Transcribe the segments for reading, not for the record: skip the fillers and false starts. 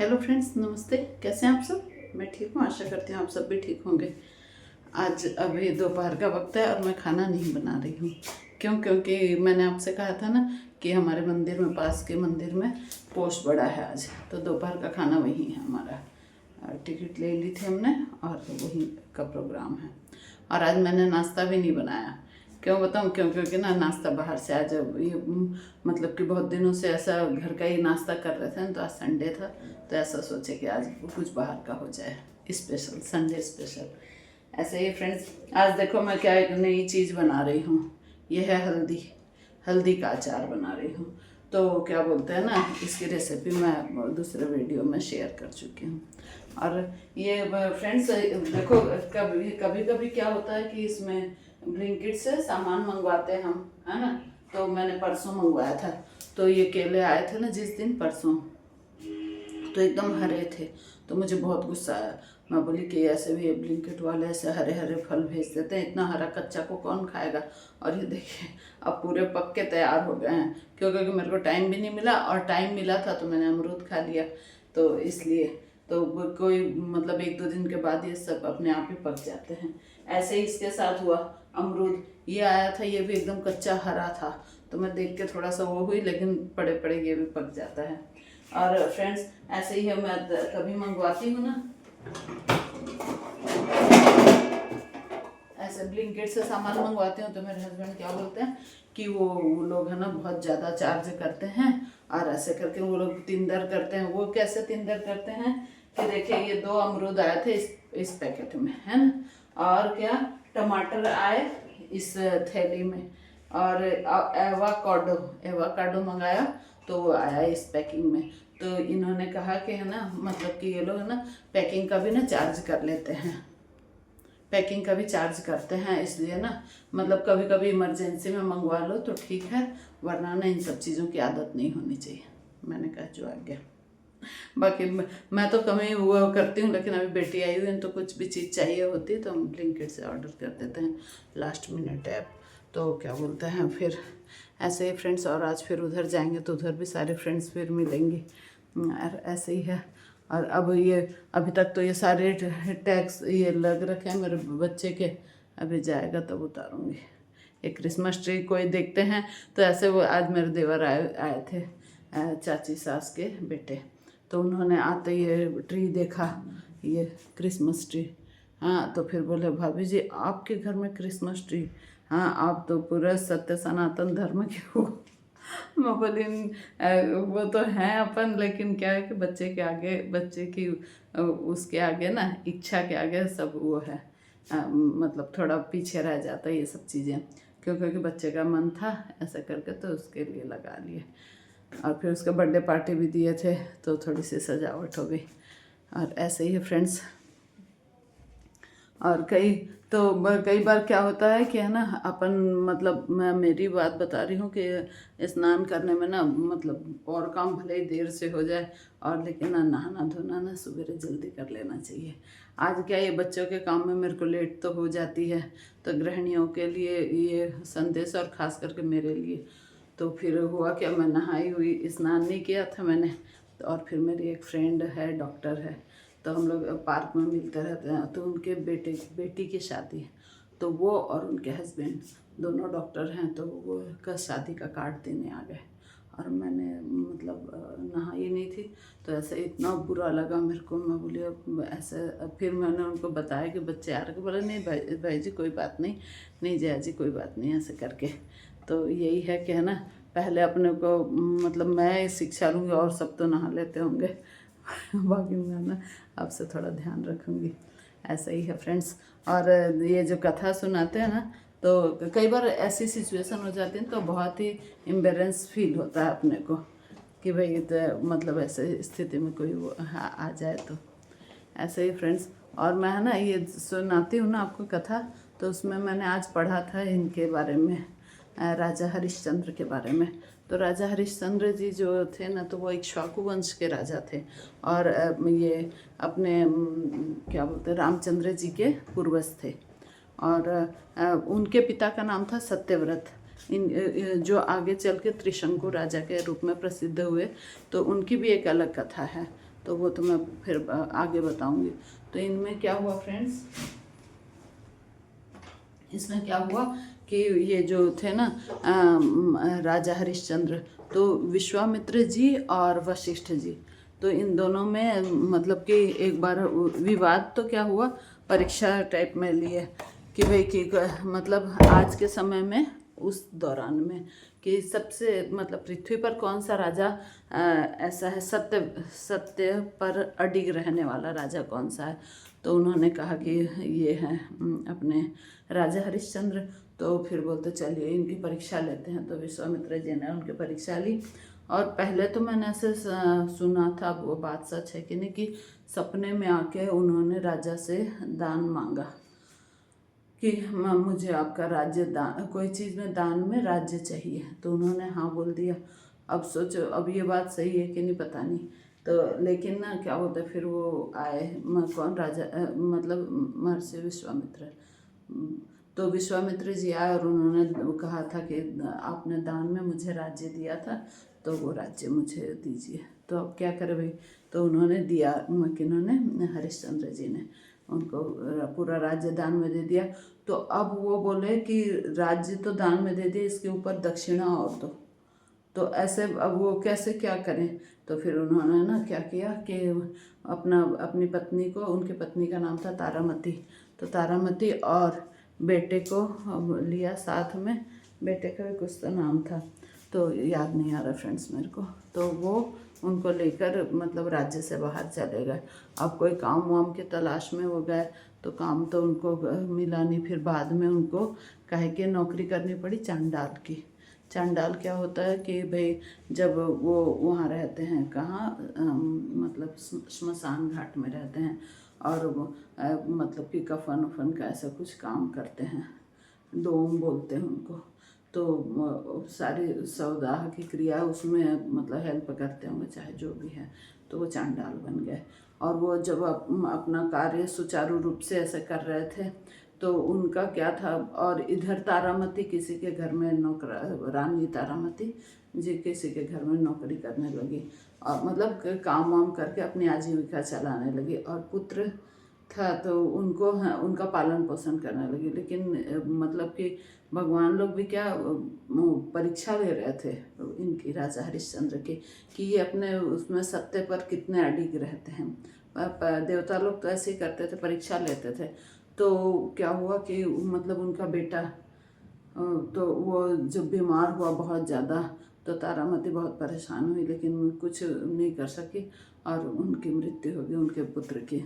Hello friends, नमस्ते। कैसे हैं आप सब? मैं ठीक हूँ, आशा करती हूँ आप सब भी ठीक होंगे। आज अभी दोपहर का वक्त है और मैं खाना नहीं बना रही हूँ। क्योंकि मैंने आपसे कहा था ना कि हमारे मंदिर में, पास के मंदिर में पोस्ट बड़ा है आज, तो दोपहर का खाना वही है हमारा। टिकट ले ली थी हमने और वही का प्रोग्राम है। और आज मैंने नाश्ता भी नहीं बनाया। क्यों बताऊँ? क्योंकि ना नाश्ता बाहर से आज ये मतलब कि बहुत दिनों से ऐसा घर का ही नाश्ता कर रहे थे ना, तो आज संडे था तो ऐसा सोचे कि आज कुछ बाहर का हो जाए, स्पेशल, संडे स्पेशल। ऐसे ही फ्रेंड्स, आज देखो मैं क्या एक नई चीज़ बना रही हूँ। ये है हल्दी का अचार बना रही हूँ। तो क्या बोलते हैं ना, इसकी रेसिपी मैं दूसरे वीडियो में शेयर कर चुकी हूँ। और ये फ्रेंड्स देखो, कभी कभी कभी क्या होता है कि इसमें ब्लिंकिट से सामान मंगवाते हैं हम, है ना। तो मैंने परसों मंगवाया था, तो ये केले आए थे ना जिस दिन, परसों, तो एकदम हरे थे। तो मुझे बहुत गुस्सा आया। मैं बोली कि ऐसे भी ये ब्लिंकिट वाले ऐसे हरे हरे फल भेज देते हैं, इतना हरा कच्चा को कौन खाएगा। और ये देखिए अब पूरे पक के तैयार हो गए हैं, क्योंकि मेरे को टाइम भी नहीं मिला, और टाइम मिला था तो मैंने अमरूद खा लिया। तो इसलिए तो कोई मतलब 1-2 दिन के बाद ये सब अपने आप ही पक जाते हैं। ऐसे ही इसके साथ हुआ। अमरूद ये आया था, ये भी एकदम कच्चा हरा था, तो मैं देख के थोड़ा सा वो हुई, लेकिन पड़े पड़े ये भी पक जाता है। और फ्रेंड्स ऐसे ही है, मैं कभी मंगवाती हूँ ना, ऐसे ब्लिंकिट से सामान मंगवाती हूँ, तो मेरे हस्बैंड क्या बोलते हैं कि वो लोग है ना बहुत ज़्यादा चार्ज करते हैं, और ऐसे करके वो लोग तिंदर करते हैं। वो कैसे तिंदर करते हैं कि देखिए, ये 2 अमरूद आए थे इस पैकेट में, है ना, और क्या टमाटर आए इस थैली में, और एवाकाडो मंगाया तो वो आया इस पैकिंग में। तो इन्होंने कहा कि है ना, मतलब कि ये लोग है ना पैकिंग का भी ना चार्ज कर लेते हैं, पैकिंग का भी चार्ज करते हैं। इसलिए ना मतलब कभी कभी इमरजेंसी में मंगवा लो तो ठीक है, वरना ना इन सब चीज़ों की आदत नहीं होनी चाहिए। मैंने कहा जो आ गया। बाकी मैं तो कम ही वो करती हूँ, लेकिन अभी बेटी आई हुई है तो कुछ भी चीज़ चाहिए होती है तो हम ब्लिंकिट से ऑर्डर कर देते हैं, लास्ट मिनट ऐप। तो क्या बोलते हैं फिर ऐसे ही फ्रेंड्स, और आज फिर उधर जाएंगे तो उधर भी सारे फ्रेंड्स फिर मिलेंगे, और ऐसे ही है। और अब ये अभी तक तो ये सारे टैक्स ये लग रखे हैं मेरे बच्चे के, अभी जाएगा तब उतारूँगी। एक क्रिसमस ट्री कोई देखते हैं तो ऐसे, वो आज मेरे देवर आए थे, चाची सास के बेटे, तो उन्होंने आते ये ट्री देखा, ये क्रिसमस ट्री। हाँ, तो फिर बोले भाभी जी आपके घर में क्रिसमस ट्री? हाँ, आप तो पूरा सत्य सनातन धर्म के हो। मैं बोली वो तो हैं अपन, लेकिन क्या है कि बच्चे के आगे, बच्चे की उसके आगे ना, इच्छा के आगे सब वो है, मतलब थोड़ा पीछे रह जाता है ये सब चीज़ें। क्योंकि बच्चे का मन था ऐसा करके, तो उसके लिए लगा लिए। और फिर उसके बर्थडे पार्टी भी दिए थे, तो थोड़ी सी सजावट हो गई। और ऐसे ही है फ्रेंड्स। और कई बार क्या होता है कि है ना, अपन मतलब मैं मेरी बात बता रही हूँ कि स्नान करने में ना मतलब और काम भले ही देर से हो जाए, और लेकिन ना नहाना धोना ना सवेरे जल्दी कर लेना चाहिए। आज क्या, ये बच्चों के काम में मेरे को लेट तो हो जाती है, तो गृहिणियों के लिए ये संदेश, और ख़ास करके मेरे लिए। तो फिर हुआ क्या, मैं नहाई हुई, स्नान नहीं किया था मैंने, और फिर मेरी एक फ्रेंड है, डॉक्टर है, तो हम लोग पार्क में मिलते रहते हैं। तो उनके बेटी की शादी है, तो वो और उनके हस्बैंड दोनों डॉक्टर हैं, तो वो का शादी का कार्ड देने आ गए। और मैंने मतलब नहाई नहीं थी, तो ऐसे इतना बुरा लगा मेरे को। मैं बोली अब ऐसे, फिर मैंने उनको बताया कि बच्चे आ रहे, बोले नहीं भाई जी कोई बात नहीं, नहीं जया जी कोई बात नहीं, ऐसे करके। तो यही है कि है ना, पहले अपने को मतलब मैं शिक्षा लूँगी, और सब तो नहा लेते होंगे। बाकी मैं ना आपसे थोड़ा ध्यान रखूँगी। ऐसा ही है फ्रेंड्स। और ये जो कथा सुनाते हैं ना, तो कई बार ऐसी सिचुएशन हो जाती है तो बहुत ही एम्बेरेंस फील होता है अपने को, कि भाई तो मतलब ऐसे स्थिति में कोई वो आ जाए तो। ऐसे ही फ्रेंड्स। और मैं है ना ये सुनाती हूँ ना आपको कथा, तो उसमें मैंने आज पढ़ा था इनके बारे में, राजा हरिश्चंद्र के बारे में। तो राजा हरिश्चंद्र जी जो थे ना, तो वो इक्ष्वाकु वंश के राजा थे, और ये अपने क्या बोलते हैं, रामचंद्र जी के पूर्वज थे। और उनके पिता का नाम था सत्यव्रत। जो आगे चल के त्रिशंकु राजा के रूप में प्रसिद्ध हुए, तो उनकी भी एक अलग कथा है। तो वो तो मैं फिर आगे बताऊंगी। तो इनमें क्या हुआ फ्रेंड्स, इसमें क्या हुआ कि ये जो थे ना राजा हरिश्चंद्र, तो विश्वामित्र जी और वशिष्ठ जी, तो इन दोनों में मतलब कि एक बार विवाद तो क्या हुआ, परीक्षा टाइप में लिए कि भाई कि मतलब आज के समय में, उस दौरान में, कि सबसे मतलब पृथ्वी पर कौन सा राजा ऐसा है सत्य सत्य पर अडिग रहने वाला राजा कौन सा है। तो उन्होंने कहा कि ये हैं अपने राजा हरिश्चंद्र। तो फिर बोलते चलिए इनकी परीक्षा लेते हैं। तो विश्वामित्र जी ने उनकी परीक्षा ली। और पहले तो मैंने ऐसे सुना था, वो बात सच है कि नहीं, कि सपने में आके उन्होंने राजा से दान मांगा कि मुझे आपका राज्य दान, कोई चीज़ में दान में राज्य चाहिए। तो उन्होंने हाँ बोल दिया। अब सोचो, अब ये बात सही है कि नहीं पता नहीं। तो लेकिन ना क्या होता है, फिर वो आए कौन राजा मतलब महर्षि विश्वामित्र। तो विश्वामित्र जी आए और उन्होंने कहा था कि आपने दान में मुझे राज्य दिया था, तो वो राज्य मुझे दीजिए। तो अब क्या करें भाई, तो उन्होंने दिया, किन्होंने, हरिश्चंद्र जी ने उनको पूरा राज्य दान में दे दिया। तो अब वो बोले कि राज्य तो दान में दे दिए, इसके ऊपर दक्षिणा और दो। तो ऐसे अब वो कैसे क्या करें। तो फिर उन्होंने ना क्या किया कि अपनी पत्नी को, उनकी पत्नी का नाम था तारामती, तो तारामती और बेटे को लिया साथ में। बेटे का भी कुछ तो नाम था, तो याद नहीं आ रहा फ्रेंड्स मेरे को। तो वो उनको लेकर मतलब राज्य से बाहर चले गए। अब कोई काम वाम की तलाश में वो गए, तो काम तो उनको मिला नहीं। फिर बाद में उनको काहे कि नौकरी करनी पड़ी चांडाल की। चांडाल क्या होता है कि भाई जब वो वहाँ रहते हैं, कहाँ मतलब श्मशान घाट में रहते हैं, और वो मतलब कि कफन उफन का ऐसा कुछ काम करते हैं, डोम बोलते हैं उनको। तो सारी सौदाह की क्रिया उसमें मतलब हेल्प करते होंगे, चाहे जो भी है। तो वो चांडाल बन गए। और वो जब अपना कार्य सुचारू रूप से ऐसे कर रहे थे, तो उनका क्या था, और इधर तारामती किसी के घर में नौकर, रानी तारामती जी किसी के घर में नौकरी करने लगी, और मतलब काम वाम करके अपनी आजीविका चलाने लगी। और पुत्र था तो उनको उनका पालन पोषण करने लगी। लेकिन मतलब कि भगवान लोग भी क्या परीक्षा ले रहे थे इनकी, राजा हरिश्चंद्र की, कि ये अपने उसमें सत्य पर कितने अडिग रहते हैं। देवता लोग तो ऐसे ही करते थे, परीक्षा लेते थे। तो क्या हुआ कि मतलब उनका बेटा तो वो जब बीमार हुआ बहुत ज़्यादा, तो तारामती बहुत परेशान हुई, लेकिन कुछ नहीं कर सकी और उनकी मृत्यु हो गई, उनके पुत्र की।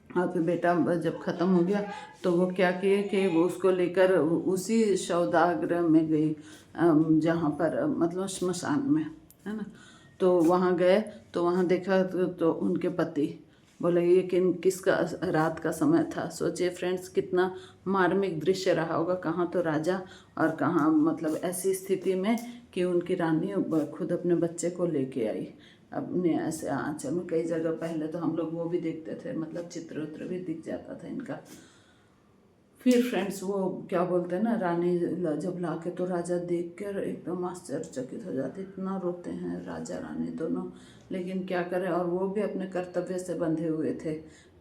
और फिर बेटा जब ख़त्म हो गया, तो वो क्या किए कि वो उसको लेकर उसी शवदाह में गई, जहाँ पर मतलब श्मशान में, है ना। तो वहाँ गए, तो वहाँ देखा तो उनके पति बोले ये किसका रात का समय था। सोचिए फ्रेंड्स, कितना मार्मिक दृश्य रहा होगा। कहाँ तो राजा और कहाँ मतलब ऐसी स्थिति में कि उनकी रानी खुद अपने बच्चे को लेके आई अपने ऐसे आंचल में। कई जगह पहले तो हम लोग वो भी देखते थे, मतलब चित्र उत्र भी दिख जाता था इनका। फिर फ्रेंड्स वो क्या बोलते हैं ना, रानी जब लाके, तो राजा देख कर एकदम आश्चर्यचकित हो जाते, इतना रोते हैं राजा रानी दोनों। लेकिन क्या करें, और वो भी अपने कर्तव्य से बंधे हुए थे।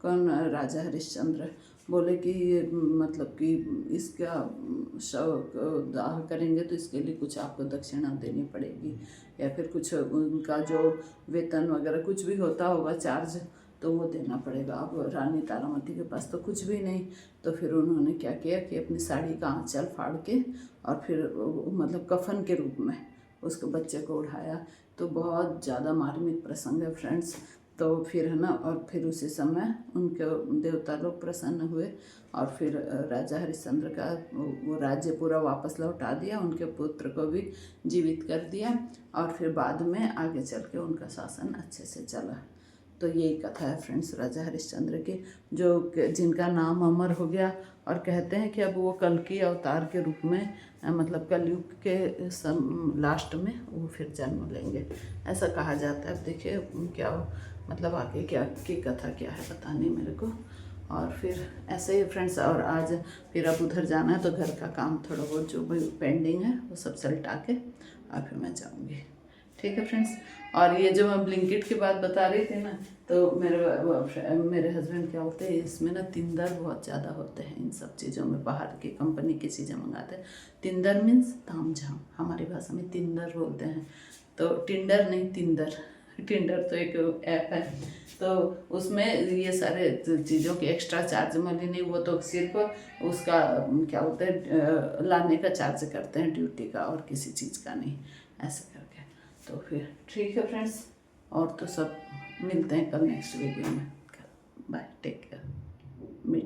कौन, राजा हरिश्चंद्र। बोले कि ये मतलब कि इसका शव दाह करेंगे तो इसके लिए कुछ आपको दक्षिणा देनी पड़ेगी, या फिर कुछ उनका जो वेतन वगैरह कुछ भी होता होगा चार्ज, तो वो देना पड़ेगा। अब रानी तारामती के पास तो कुछ भी नहीं। तो फिर उन्होंने क्या किया कि अपनी साड़ी का आंचल फाड़ के, और फिर मतलब कफन के रूप में उसको बच्चे को उठाया। तो बहुत ज़्यादा मार्मिक प्रसंग है फ्रेंड्स। तो फिर है ना, और फिर उसी समय उनके देवता लोग प्रसन्न हुए, और फिर राजा हरिश्चंद्र का वो राज्य पूरा वापस लौटा दिया, उनके पुत्र को भी जीवित कर दिया, और फिर बाद में आगे चल के उनका शासन अच्छे से चला। तो यही कथा है फ्रेंड्स राजा हरिश्चंद्र की, जो जिनका नाम अमर हो गया। और कहते हैं कि अब वो कल्कि अवतार के रूप में मतलब कलयुग के लास्ट में वो फिर जन्म लेंगे, ऐसा कहा जाता है। अब देखिए क्या मतलब आगे क्या की कथा क्या है पता नहीं मेरे को। और फिर ऐसे ही फ्रेंड्स, और आज फिर अब उधर जाना है, तो घर का काम थोड़ा बहुत जो भी पेंडिंग है वो सब सलटा के और फिर मैं जाऊँगी। ठीक है फ्रेंड्स। और ये जो मैं ब्लिंकिट की बात बता रही थी ना, तो मेरे हस्बैंड क्या होते हैं, इसमें ना तिंदर बहुत ज़्यादा होते हैं इन सब चीज़ों में, बाहर की कंपनी की चीज़ें मंगाते हैं। तिंदर मीन्स तामझाम, हमारी भाषा में तिंदर बोलते हैं, तो टिंडर नहीं तिंदर। टिंडर तो एक ऐप है, तो उसमें ये सारे चीज़ों की एक्स्ट्रा चार्ज मिली नहीं, वो तो सिर्फ उसका क्या बोलते हैं लाने का चार्ज करते हैं ड्यूटी का, और किसी चीज़ का नहीं, ऐसे करके। तो फिर ठीक है फ्रेंड्स, और तो सब मिलते हैं कल नेक्स्ट वीडियो में। Bye, take care.